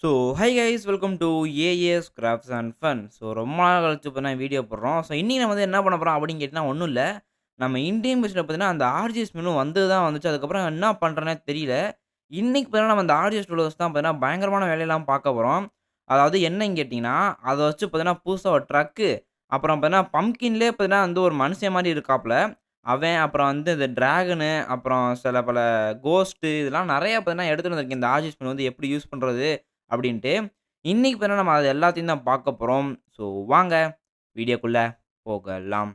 So, hi guys welcome to as crafts and fun. So, ரொம்ப நாள் கழிச்சு பார்த்தீங்கன்னா வீடியோ போடுறோம். ஸோ, இன்னைக்கு நம்ம வந்து என்ன பண்ண போறோம் அப்படின்னு கேட்டீங்கன்னா, ஒண்ணும் இல்ல. நம்ம இந்தியன் பஸ்ல பார்த்தீங்கன்னா, அந்த ஆர்ஜிஎஸ் மெனு வந்து தான் வந்துச்சு. அதுக்கப்புறம் என்ன பண்றேன்னே தெரியல. இன்னைக்கு பார்த்தீங்கன்னா, நம்ம அந்த ஆர்ஜிஎஸ் டூலர்ஸ் தான் பார்த்தீங்கன்னா, பயங்கரமான வேலையெல்லாம் பார்க்க போறோம். அதாவது என்னன்னு கேட்டீங்கன்னா, அத வச்சு பார்த்தீங்கன்னா, புதுசா ஒரு ட்ரக்கு, அப்புறம் பார்த்தீங்கன்னா, பம்ப்கின்லேயே பார்த்தீங்கன்னா வந்து ஒரு மனுஷன் மாரி இருக்காப்ல. அவன், அப்புறம் வந்து இந்த டிராகனு, அப்புறம் சில பல கோஸ்ட்டு இதெல்லாம் நெறைய பார்த்தீங்கன்னா எடுத்துட்டு வந்திருக்கேன். இந்த ஆர்ஜிஎஸ் மெனு வந்து எப்படி யூஸ் பண்றது அப்படின்ட்டு. இன்னைக்கு பார்த்தீங்கன்னா, நம்ம அது எல்லாத்தையும் தான் பார்க்க போறோம். ஸோ வாங்க வீடியோக்குள்ள போகலாம்.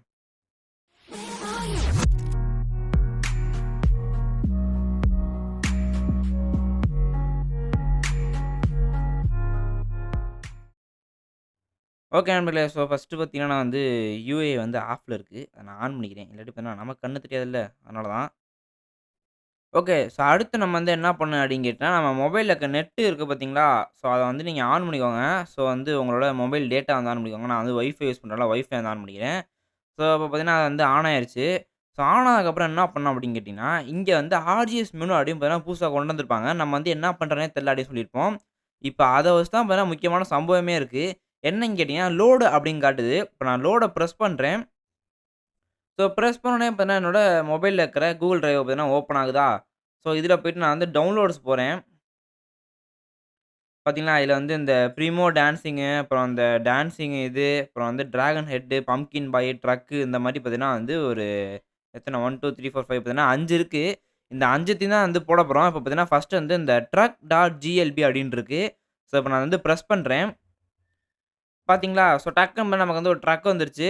ஓகே நண்பர்களே. ஸோ ஃபர்ஸ்ட்டு பார்த்தீங்கன்னா, நான் வந்து யுஏ வந்து ஆஃப்ல இருக்கு. அத நான் ஆன் பண்ணிக்கிறேன். இல்லாட்டி பார்த்தீங்கன்னா, நமக்கு கண்ணு தெரியாதுல்ல. அதனால தான். ஓகே. ஸோ அடுத்து நம்ம வந்து என்ன பண்ணணும் அப்படின்னு கேட்டா, நம்ம மொபைல்ல இருக்க நெட் இருக்கு பார்த்தீங்களா? ஸோ அத வந்து நீங்க ஆன் பண்ணிக்கோங்க. ஸோ வந்து உங்களோட மொபைல் டேட்டா வந்து ஆன் பண்ணிக்கோங்க. நான் வந்து வைஃபை யூஸ் பண்றனால வைஃபை வந்து ஆன் பண்ணிக்கிறேன். ஸோ அப்ப பார்த்தீங்கன்னா, அது வந்து ஆன் ஆயிருச்சு. ஸோ ஆன் ஆனதுக்கப்புறம் என்ன பண்ணணும் அப்படின்னு கேட்டீங்கன்னா, இங்க வந்து ஆர்ஜிஎஸ் மெனு அப்படின்னு பார்த்தீங்கன்னா, புதுசா கொண்டு வந்திருப்பாங்க. நம்ம வந்து என்ன பண்றதுன்னே தெரியல அப்படின்னு சொல்லியிருப்போம். இப்ப அத வச்சு தான் பார்த்தீங்கன்னா, முக்கியமான சம்பவமே இருக்கு. என்னன்னு கேட்டீங்கன்னா, லோடு அப்படின்னு காட்டுது. இப்ப நான் லோட பிரஸ் பண்றேன். ஸோ பிரஸ் பண்ணோனே பார்த்தீங்கன்னா, என்னோட மொபைல்ல இருக்கிற Google டிரைவ் பார்த்தீங்கன்னா ஓப்பன் ஆகுதா? ஸோ இதில போயிட்டு நான் வந்து டவுன்லோட்ஸ் போறேன். பார்த்தீங்களா, இதில வந்து இந்த ப்ரிமோ டான்சிங்கு, அப்புறம் இந்த டான்சிங் இது, அப்புறம் வந்து டிராகன் ஹெட், பம்ப்கின் பாய், ட்ரக்கு இந்த மாரி பார்த்தீங்கன்னா வந்து ஒரு எத்தன 1, 2, 3, 4, 5 பார்த்தீங்கன்னா 5 இருக்கு. இந்த 5த்தையும் தான் வந்து போடப் போறோம். இப்ப பார்த்தீங்கன்னா, ஃபர்ஸ்ட் வந்து இந்த truck.glb அப்படின்னு இருக்கு. ஸோ இப்ப நான் வந்து பிரஸ் பண்றேன். பார்த்தீங்களா? ஸோ டக்குனு நமக்கு வந்து ஒரு ட்ரக் வந்துருச்சு.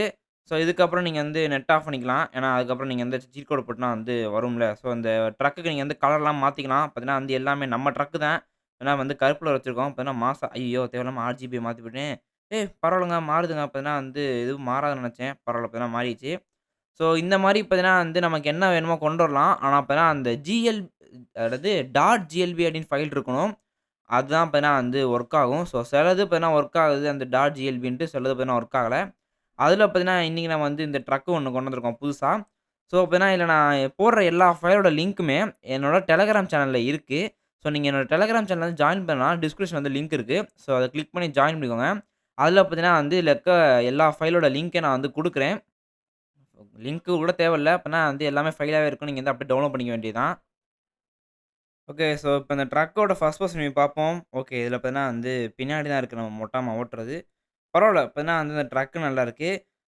ஸோ இதுக்கப்புறம் நீங்க வந்து நெட் ஆஃப் பண்ணிக்கலாம். ஏன்னா, அதுக்கப்புறம் நீங்க வந்து சீட் கோட் போட்டனா வந்து வரும்ல. ஸோ இந்த ட்ரக்குக்கு நீங்க வந்து கலர்லாம் மாத்திக்கலாம். பார்த்தீங்கன்னா வந்து எல்லாமே நம்ம ட்ரக்கு தான். ஏன்னா வந்து கருப்புல வச்சிருக்கோம். பார்த்தீங்கன்னா மாசா ஐய்யயோ! தேவையில்லாம ஆர்ஜிபி மாத்தி போயிட்டேனே. பரவால்லங்க மாறுதுங்க. பார்த்தீங்கன்னா வந்து எதுவும் மாறாதுன்னு நெனச்சேன். பரவால்ல பார்த்தீங்கன்னா மாறிருச்சு. ஸோ இந்த மாரி பார்த்தீங்கன்னா வந்து நமக்கு என்ன வேணுமோ கொண்டு வரலாம். ஆனா பார்த்தீங்கன்னா அந்த அதாவது .glb அப்படின்னு ஃபைல் இருக்கணும். அதுதான் பார்த்தீங்கன்னா வந்து ஒர்க் ஆகும். ஸோ சிலது பார்த்தீங்கன்னா ஒர்க் ஆகுது. அந்த .glbன்ட்டு சிலது பார்த்தீங்கன்னா ஒர்க் ஆகல. அதில பார்த்தீங்கன்னா இன்னைக்கு நம்ம வந்து இந்த ட்ரக் ஒண்ணு கொண்டு வந்திருக்கோம் புதுசா. ஸோ பார்த்தீங்கன்னா இதில நான் போடுற எல்லா ஃபைலோட லிங்க்குமே என்னோட டெலகிராம் சேனல்ல இருக்கு. ஸோ நீங்க என்னோட டெலகிராம் சேனல்ல வந்து ஜாயின் பண்ணா டிஸ்கிரிப்ஷன்ல வந்து லிங்க் இருக்கு. ஸோ அத கிளிக் பண்ணி ஜாயின் பண்ணிக்கோங்க. அதில பார்த்தீங்கன்னா வந்து இதில இருக்க எல்லா ஃபைலோட லிங்க்க நான் வந்து குடுக்குறேன். லிங்க் கூட தேவையில்ல. அப்பன்னா வந்து எல்லாமே ஃபைலாவே இருக்கும். நீங்க வந்து அப்படியே டவுன்லோட் பண்ணிக்க வேண்டியது தான். ஓகே. ஸோ இப்ப இந்த ட்ரக்கோட ஃபர்ஸ்ட் பெர்சன் வியூ பார்ப்போம். ஓகே. இதில பார்த்தீங்கன்னா வந்து பின்னாடி தான் இருக்கு நம்ம ஒட்டாம ஓட்டுறது. பரவால்ல. பார்த்தீங்கன்னா வந்து இந்த ட்ரக் நல்லாருக்கு.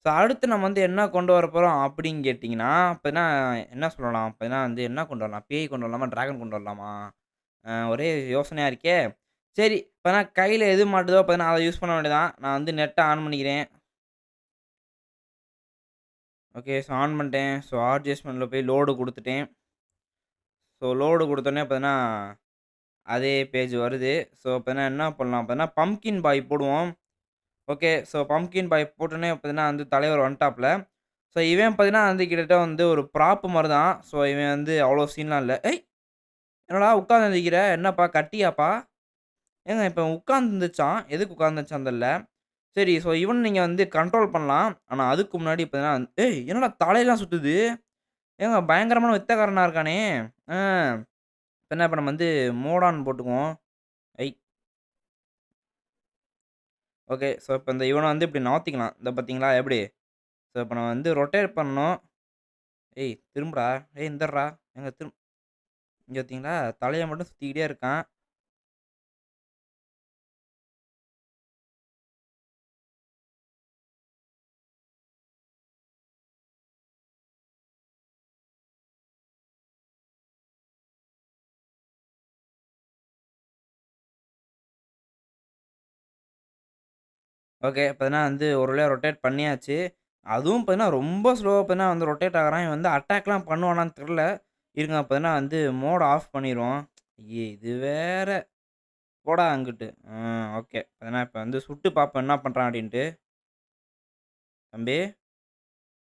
ஸோ அடுத்து நம்ம வந்து என்ன கொண்டு வரப்போறோம் அப்படின்னு கேட்டீங்கன்னா, பார்த்தீங்கன்னா என்ன சொல்லலாம்? பார்த்தீங்கன்னா வந்து என்ன கொண்டு வரலாம்? பேய் கொண்டு வரலாமா? டிராகன் கொண்டு வரலாமா? ஒரே யோசனையா இருக்கே! சரி. இப்ப கையில எது மாட்டுதோ பார்த்தீங்கன்னா, அத யூஸ் பண்ண வேண்டியது தான். நான் வந்து நெட்ட ஆன் பண்ணிக்கிறேன். ஓகே. ஸோ ஆன் பண்ணிட்டேன். ஸோ ஆர்ஜிஎஸ் மெனுல போய் லோடு குடுத்துட்டேன். ஸோ லோடு குடுத்தோனே பார்த்தீங்கன்னா, அதே பேஜ் வருது. ஸோ பார்த்தீங்கன்னா என்ன பண்ணலாம் பார்த்தீங்கன்னா, பம்ப்கின் பாய் போடுவோம். ஓகே. ஸோ பம்ப்கின் பாய் போட்டோனே பார்த்தீங்கன்னா வந்து தலைவர் வந்துட்டாப்ல. ஸோ இவன் பார்த்தீங்கன்னா வந்து கிட்டத்தட்ட வந்து ஒரு ப்ராப் மாரி தான். ஸோ இவன் வந்து அவ்வளோ சீன்லாம் இல்ல. "ஏய்! என்னடா உட்கார்ந்து எந்திரிக்கிற? என்னப்பா கட்டியாப்பா?" ஏங்க இப்ப உட்கார்ந்து எந்திரிச்சான். எதுக்கு உட்கார்ந்து எந்திரிச்சான்னு தெரியல. சரி. ஸோ இவன நீங்க வந்து கண்ட்ரோல் பண்ணலாம். ஆனா அதுக்கு முன்னாடி பார்த்தீங்கன்னா, "ஏய்! என்னடா தலையெல்லாம் சுத்துது? ஏங்க பயங்கரமான வித்தக்காரனா இருக்கானே!" ஆ. இப்ப நம்ம வந்து மோட் ஆன் போட்டுக்குவோம். ஐ ஓகே. ஸோ இப்ப இந்த இவன வந்து இப்டி நவுத்திக்கலாம். இந்த பார்த்தீங்களா எப்படி? ஸோ இப்ப நான் வந்து ரொட்டேட் பண்ணணும். "ஏய் திரும்புடா. ஏய் இந்தட்றா. ஏங்க இங்க பார்த்தீங்களா? தலைய மட்டும் சுத்திக்கிட்டே இருக்கான்." ஓகே. பார்த்தீங்கன்னா வந்து ஒரு வழியா ரொட்டேட் பண்ணியாச்சு. அதுவும் பார்த்தீங்கன்னா, ரொம்ப ஸ்லோவா பார்த்தீங்கன்னா வந்து ரொட்டேட் ஆகுறான். இவன் வந்து அட்டாக்லாம் பண்ணுவானான்னு தெரியல. இருங்க பார்த்தீங்கன்னா வந்து மோட ஆஃப் பண்ணிருவோம். இது வேற. போடா அங்கிட்டு. ஓகே. பார்த்தீங்கன்னா இப்ப வந்து சுட்டு பார்ப்போம் என்ன பண்றான் அப்டின்ட்டு. தம்பி,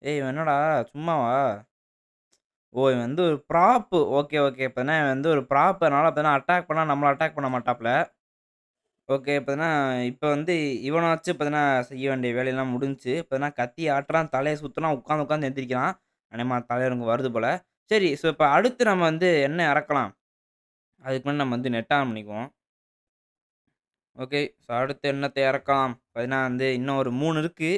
ஏய் இவன் என்னடா சும்மாவா? ஓ! இவன் வந்து ஒரு ப்ராப்பு. Okay, okay. பார்த்தீங்கன்னா இவன் வந்து ஒரு ப்ராப். அதனால பார்த்தீங்கன்னா அட்டாக் பண்ணா நம்மள அட்டாக் பண்ண மாட்டாப்ல. ஓகே. பார்த்தீங்கன்னா, இப்ப வந்து இவன வச்சு பார்த்தீங்கன்னா, செய்ய வேண்டிய வேலையெல்லாம் முடிஞ்சுச்சு. பார்த்தீங்கன்னா, கத்தி ஆட்டுறான், தலைய சுத்துறான், உட்காந்து உட்காந்து எந்திரிக்கிறான். அநேகமா தலைவனுக்கு வருது போல. சரி. ஸோ, இப்ப அடுத்து நம்ம வந்து என்ன இறக்கலாம்? அதுக்கு முன்னாடி நம்ம வந்து நெட் ஆன் பண்ணிக்குவோம். ஓகே. ஸோ அடுத்து என்னத்த இறக்கலாம்? பார்த்தீங்கன்னா வந்து இன்னும் ஒரு 3 இருக்கு.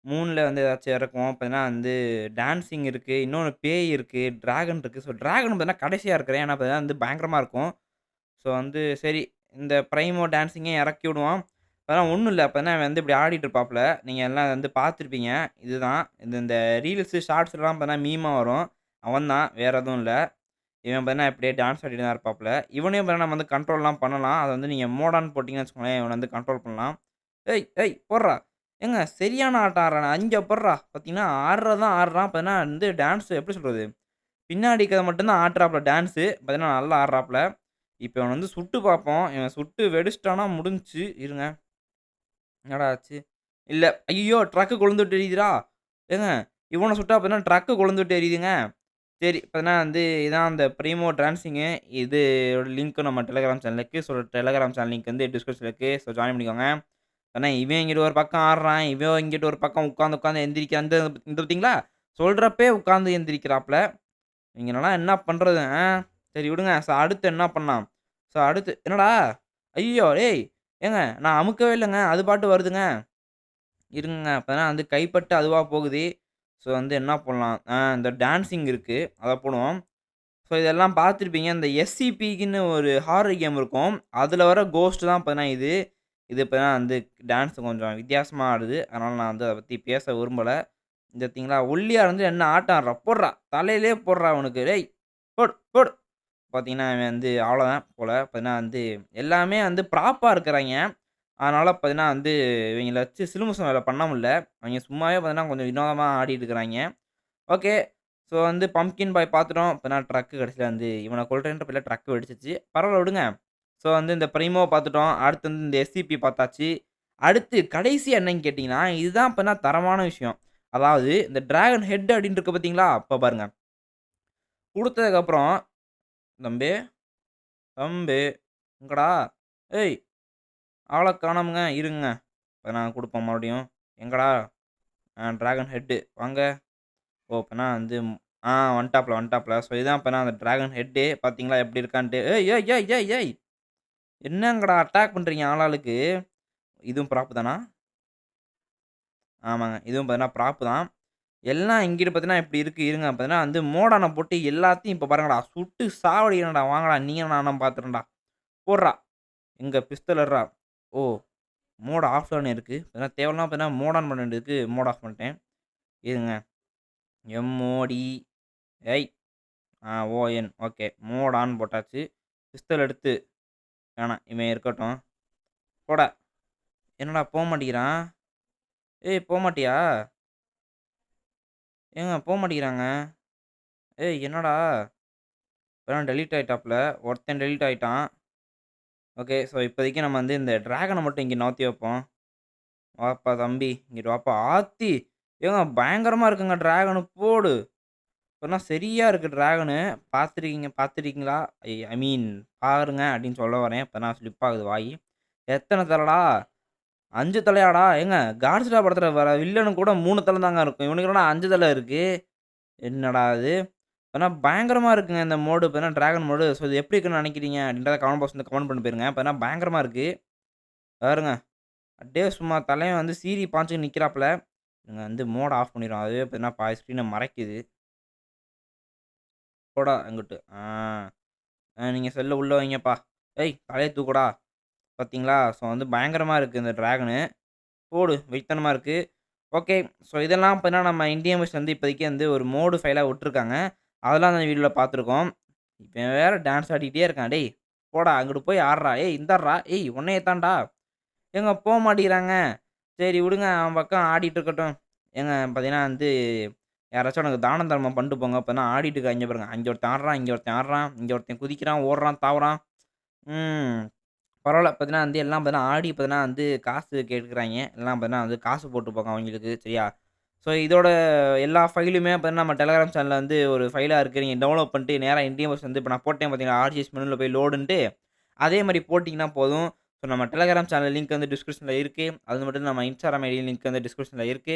3ல வந்து ஏதாச்சும் இறக்குவோம். பார்த்தீங்கன்னா வந்து டான்சிங் இருக்கு. இன்னொன்னு பேய் இருக்கு. டிராகன் இருக்கு. ஸோ டிராகன் பார்த்தீங்கன்னா கடைசியா இருக்கிறேன். ஏன்னா பார்த்தீங்கன்னா வந்து பயங்கரமா இருக்கும். ஸோ வந்து சரி இந்த பிரைமோ டான்சிங்கே இறக்கி விடுவோம். அதெல்லாம் ஒண்ணும் இல்ல. அப்பதான் அவன் வந்து இப்படி ஆடிட்டு இருப்பாப்புல. நீங்க எல்லாம் வந்து பார்த்துருப்பீங்க. இதுதான். இந்த ரீல்ஸு, ஷார்ட்ஸ்லாம் பார்த்தீங்கன்னா மீமா வரும். அவன் தான். வேற எதுவும் இல்ல. இவன் பார்த்தீங்கன்னா இப்படியே டான்ஸ் ஆடிட்டு தான் இருப்பாப்புல. இவனையும் பார்த்தீங்கன்னா நம்ம வந்து கண்ட்ரோல்லாம் பண்ணலாம். அத வந்து நீங்க மோடான்னு போட்டீங்கன்னு வச்சுக்கோங்களேன், இவன வந்து கண்ட்ரோல் பண்ணலாம். "ஏய் ஏய் போட்றா! ஏங்க சரியான ஆட்டம் ஆடுறானே, அங்க பார்றா!" பார்த்தீங்கன்னா ஆடுறது தான் ஆடுறான். பார்த்தீங்கன்னா வந்து டான்ஸ் எப்படி சொல்றது? பின்னாடி இருக்கிறத மட்டும் தான் ஆட்டுறாப்புல டான்ஸு. பார்த்தீங்கன்னா நல்லா ஆடுறாப்புல. இப்ப இவன வந்து சுட்டு பார்ப்போம். இவன் சுட்டு வெடிச்சிட்டான்னா முடிஞ்சுச்சு. இருங்க. என்னடா ஆச்சு? இல்ல. ஐய்யயோ! ட்ரக்கு கொழுந்து விட்டு எரியுதுடா! ஏங்க இவன சுட்டா பார்த்தீங்கன்னா ட்ரக்கு கொழுந்து விட்டு எரியுதுங்க. சரி. பார்த்தீங்கன்னா வந்து இதான் அந்த ப்ரிமோ டான்சிங்கு. இதோட லிங்க் நம்ம டெலகிராம் சேனலுக்கு. ஸோ டெலகிராம் சேனல் லிங்க் வந்து டிஸ்கிரிப்ஷன்ல இருக்கு. ஸோ ஜாயின் பண்ணிக்கோங்க. ஆனா இவன் இங்கிட்டு ஒரு பக்கம் ஆடுறான். இவன் இங்கிட்டு ஒரு பக்கம் உட்காந்து எந்திரிக்கிறான். இந்த பார்த்தீங்களா? சொல்றப்பயே உட்காந்து எந்திரிக்கிறாப்ல. இவங்களலாம் என்ன பண்றது? சரி விடுங்க. அடுத்து என்ன பண்ணலாம்? அடுத்து என்னடா? ஐய்யயோ! ஏய்! ஏங்க நான் அமுக்கவே இல்லங்க. அது பாட்டு வருதுங்க. இருங்கங்க. அப்பதான் வந்து கைப்பட்டு அதுவா போகுது. ஸோ வந்து என்ன பண்ணலாம்? இந்த டான்சிங் இருக்கு. அத போடுவோம். ஸோ இதெல்லாம் பார்த்துருப்பீங்க. இந்த எஸ்சிபிக்குன்னு ஒரு ஹாரர் கேம் இருக்கும். அதுல வர கோஸ்ட் தான் பார்த்தீங்கன்னா இது. இது பார்த்தீங்கன்னா வந்து டான்ஸ் கொஞ்சம் வித்தியாசமா ஆடுது. அதனால நான் வந்து அத பத்தி பேச விரும்பல. இந்த பார்த்தீங்களா? ஒல்லியா இருந்து என்ன ஆட்டம் ஆடுறான். போட்றா! தலையிலேயே போட்றா அவனுக்கு. டேய்! போடு போடு! பார்த்தீங்கன்னா, அவன் வந்து அவ்வளோதான் போல. பார்த்தீங்கன்னா வந்து எல்லாமே வந்து ப்ராப்பா இருக்கிறாய்ங்க. அதனால பார்த்தீங்கன்னா வந்து இவைங்கள வச்சு சிலுமிசம் வேல பண்ண முடியல. அவைங்க சும்மாவே பார்த்தீங்கன்னா கொஞ்சம் வினோதமா ஆடிட்டு இருக்கிறாய்ங்க. ஓகே. ஸோ வந்து பம்ப்கின் பாய் பார்த்துட்டோம். பார்த்தீங்கன்னா ட்ரக் கடைசில வந்து இவன கொல்றேன்ற பேர்ல ட்ரக் வெடிச்சிருச்சு. பரவால்ல விடுங்க. ஸோ வந்து இந்த பிரைமோ பார்த்துட்டோம். அடுத்து வந்து இந்த எஸ்சிபி பார்த்தாச்சு. அடுத்து கடைசியா என்னன்னு கேட்டீங்கன்னா, இதுதான் பார்த்தீங்கன்னா தரமான விஷயம். அதாவது இந்த டிராகன் ஹெட் அப்படின்னு இருக்கு பார்த்தீங்களா? இப்ப பாருங்க. குடுத்ததுக்கப்புறம், "தம்பி, தம்பி எங்கடா? ஏய் ஆள காணோம்ங்க. இருங்க. இப்ப நான் குடுப்போம் மறுபடியும். எங்கடா? டிராகன் ஹெட்டு வாங்க." ஓ! அப்பன்னா வந்து வந்துட்டாப்ல வந்துட்டாப்ல. ஸோ இதான் அப்பன்னா அந்த டிராகன் ஹெட்டு. பார்த்தீங்களா எப்படி இருக்கான்ட்டு. ஏய் ஏய் ஏய் ஏய் ஏய்! என்னங்கடா அட்டாக் பண்றீங்க ஆளாளுக்கு? இதுவும் ப்ராப் தானா? ஆமாங்க. இதுவும் பார்த்தீங்கன்னா ப்ராப் தான். எல்லாம் இங்கிட்டு பார்த்தீங்கன்னா இப்படி இருக்கு. இருங்க பார்த்தீங்கன்னா வந்து மோடான போட்டு எல்லாத்தையும் இப்ப பாருங்கடா, சுட்டு சாவடிக்கிறேன்டா. வாங்கடா நீயும் நானும் பார்த்துறோம்டா. போட்றா! எங்க பிஸ்டல் எட்றா! ஓ! மோட் ஆஃப்லன்னு இருக்கு. பார்த்தீங்கன்னா தேவையில்லாம பார்த்தீங்கன்னா மோட் ஆன் பண்ண வேண்டியதுக்கு மோட் ஆஃப் பண்ணிட்டேன். இருங்க. எம்மோடி ஏய்! ON okay. மோட் ஆன் போட்டாச்சு. பிஸ்டல் எடுத்து வேணாம். இவன் இருக்கட்டும். போடா! என்னடா போமாட்டேங்கிறான்? ஏய் போமாட்டியா? ஏங்க போமாட்டேங்கிறாங்க. ஏய் என்னடா? இப்பதான் டெலீட் ஆயிட்டாப்ல. ஒருத்தன் டெலீட் ஆயிட்டான். ஓகே. ஸோ இப்போதைக்கு நம்ம வந்து இந்த டிராகன மட்டும் இங்க நவுத்தி வைப்போம். வாப்பா தம்பி! இங்கிட்டு வாப்பா. ஆத்தி! ஏங்க பயங்கரமா இருக்குங்க டிராகனு போடு! இப்பன்னா சரியா இருக்கு டிராகனு. பார்த்துருக்கீங்களா? ஐ மீன் பாருங்க அப்படின்னு சொல்ல வரேன். இப்பதான் ஸ்லிப் ஆகுது வாயி. எத்தன தலடா? 5 தலையாடா? ஏங்க காட்ஸில்லா படத்துல வர வில்லனுக்கு கூட 3 தல தாங்க இருக்கும். இவனுக்கு என்னடா 5 தல இருக்கு? என்னடா இது? ஆனா பயங்கரமா இருக்குங்க இந்த மோடு. பார்த்தீங்கன்னா டிராகன் மோடு. ஸோ இது எப்படி இருக்குன்னு நினைக்கிறீங்க? அப்படின்றத கமெண்ட் பாக்ஸ்ல கமெண்ட் பண்ணிட்டு போயிருங்க. பார்த்தீங்கன்னா பயங்கரமா இருக்கு. பாருங்க. அப்படியே சும்மா தலைவன் வந்து சீறி பாய்ச்சுன்னு நிக்கிறாப்புல. இவங்க வந்து மோட ஆஃப் பண்ணிருவோம். அதுவே பார்த்தீங்கன்னா பாதி ஸ்க்ரீன மறைக்குது. போடா அங்கிட்டு. நீங்க செல்ல உள்ள வைங்கப்பா. ஏய் தலைய தூக்குடா. பார்த்தீங்களா? ஸோ வந்து பயங்கரமா இருக்கு இந்த டிராகனு. போடு வெறித்தனமா இருக்கு. ஓகே. ஸோ இதெல்லாம் பார்த்தீங்கன்னா, நம்ம இந்தியன் வெர்ஷன் வந்து இப்போதைக்கு வந்து ஒரு மோடு ஃபைலா விட்டுருக்காங்க. அதெல்லாம் அந்த வீடியோல பார்த்துருக்கோம். இவன் வேற டான்ஸ் ஆடிட்டே இருக்கான். டேய் போடா அங்கிட்டு போய் ஆடுறா. ஏய் இந்தாட்றா. ஏய் உன்னைய தான்டா. ஏங்க போ மாட்டேங்கிறாங்க. சரி விடுங்க அவன் பக்கம் ஆடிட்டு இருக்கட்டும். ஏங்க பார்த்தீங்கன்னா வந்து யாராச்சும் எனக்கு தானம் தர்மம் பண்ணிட்டு போங்க. அப்பதான் ஆடிட்டு இருக்காய்ங்க பாருங்க. அங்க ஒருத்தன் ஆடுறான், இங்க ஒருத்தன் ஆடுறான், இங்க ஒருத்தன் குதிக்கிறான், ஓடுறான், தாவுறான். ம். பரவால்ல. பார்த்தீங்கன்னா வந்து எல்லாம் பார்த்தீங்கன்னா ஆடி பார்த்தீங்கன்னா வந்து காசு கேட்குறாய்ங்க. எல்லாம் பார்த்தீங்கன்னா வந்து காசு போட்டு போங்க அவங்களுக்கு சரியா? ஸோ இதோட எல்லா ஃபைலுமே பார்த்தீங்கன்னா நம்ம டெலகிராம் சேனல்ல வந்து ஒரு ஃபைலா இருக்கு. நீங்க டவுன்லோட் பண்ணிட்டு நேரா இந்தியன் வெர்ஷன் வந்து இப்ப நான் போட்டேன் பார்த்தீங்களா? ஆர்ஜிஎஸ் மெனுல போய் லோடுன்ட்டு அதே மாரி போட்டீங்கன்னா போதும். ஸோ நம்ம டெலகிராம் சேனல் லிங்க் வந்து டிஸ்கிரிப்ஷன்ல இருக்கு. அது மட்டும் நம்ம இன்ஸ்டாகிராம் ஐடி லிங்க் வந்து டிஸ்கிரிப்ஷன்ல இருக்கு.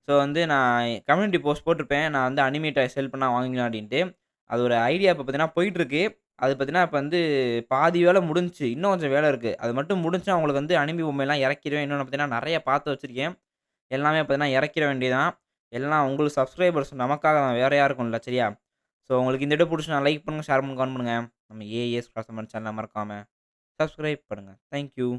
ஸோ வந்து நான் கம்யூனிட்டி போஸ்ட் போட்டிருப்பேன். நான் வந்து அனிமேட்ட செல் பண்ணா வாங்குவீங்களா அப்டின்ட்டு. அது ஒரு ஐடியா இப்ப பார்த்தீங்கன்னா போயிட்டுருக்கு. அது பார்த்தீங்கன்னா, இப்ப வந்து பாதி வேலை முடிஞ்சுச்சு. இன்னும் கொஞ்சம் வேலை இருக்கு. அது மட்டும் முடிஞ்சா உங்களுக்கு வந்து அனிமி பொம்மைலாம் இறக்கிருவேன். இன்னொன்னு பார்த்தீங்கன்னா, நெறைய பார்த்து வச்சிருக்கேன். எல்லாமே பார்த்தீங்கன்னா இறக்கிற வேண்டியது தான். எல்லாம் உங்களுக்கு சப்ஸ்கிரைபர்ஸ் நமக்காக தான். வேற யாருக்கும் இல்ல. சரியா? ஸோ உங்களுக்கு இந்த வீடியோ புடிச்சுதுனா லைக் பண்ணுங்க, ஷேர் பண்ணுங்க, கமெண்ட் பண்ணுங்க. நம்ம ஏஎஸ் கிராஸ் சேனல மறக்காம சப்ஸ்கிரைப் பண்ணுங்க. Thank you.